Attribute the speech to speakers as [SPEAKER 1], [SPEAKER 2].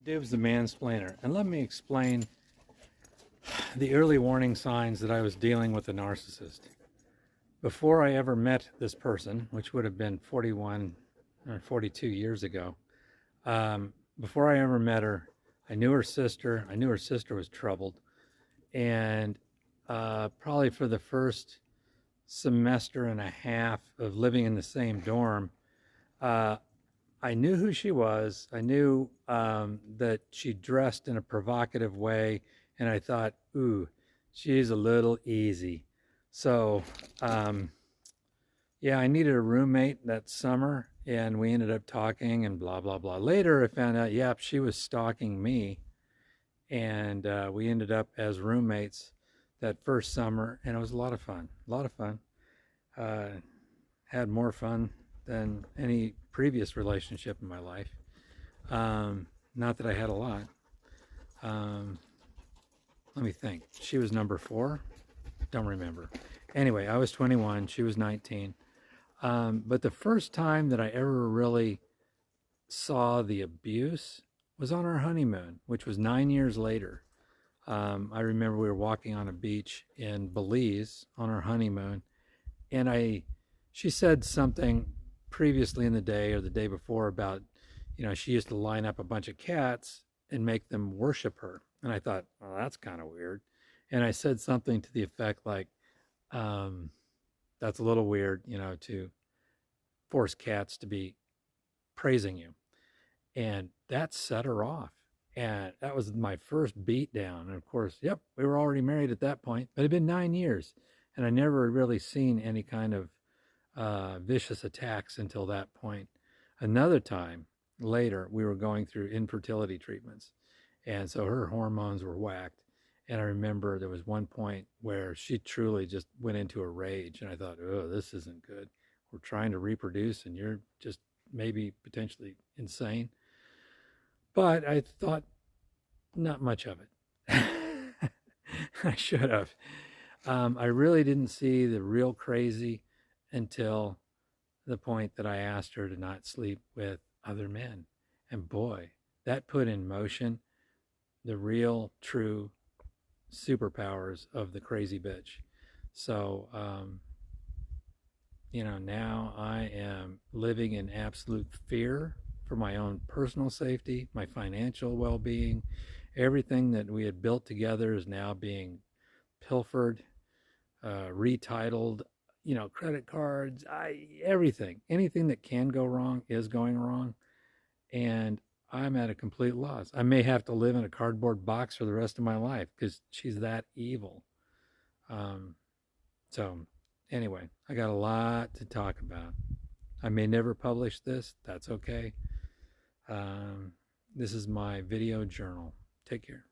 [SPEAKER 1] Dibs the mansplainer, and let me explain the early warning signs that I was dealing with a narcissist. Before I ever met this person, which would have been 41 or 42 years ago, before I ever met her, I knew her sister. I knew her sister was troubled, and probably for the first semester and a half of living in the same dorm, uh, I knew who she was. I knew that she dressed in a provocative way, and I thought, ooh, she's a little easy. So, yeah, I needed a roommate that summer, and we ended up talking and blah, blah, blah. Later, I found out, yep, she was stalking me, and we ended up as roommates that first summer, and it was a lot of fun. A lot of fun. Uh, had more fun than any previous relationship in my life. Not that I had a lot. Let me think. She was number 4. Don't remember. Anyway, I was 21. She was 19. But the first time that I ever really saw the abuse was on our honeymoon, which was 9 years later. I remember we were walking on a beach in Belize on our honeymoon, and she said something previously in the day or the day before about, she used to line up a bunch of cats and make them worship her. And I thought, well, that's kind of weird. And I said something to the effect like, that's a little weird, to force cats to be praising you. And that set her off. And that was my first beat down. And of course, yep, we were already married at that point, but it had been 9 years. And I never really seen any kind of vicious attacks until that point. Another time later, we were going through infertility treatments. And so her hormones were whacked. And I remember there was one point where she truly just went into a rage. And I thought, oh, this isn't good. We're trying to reproduce and you're just maybe potentially insane. But I thought not much of it. I should have. I really didn't see the real crazy until the point that I asked her to not sleep with other men. And boy, that put in motion the real, true superpowers of the crazy bitch. So, now I am living in absolute fear for my own personal safety, my financial well-being. Everything that we had built together is now being pilfered, retitled, credit cards, everything. Anything that can go wrong is going wrong. And I'm at a complete loss. I may have to live in a cardboard box for the rest of my life because she's that evil. So anyway, I got a lot to talk about. I may never publish this. That's okay. This is my video journal. Take care.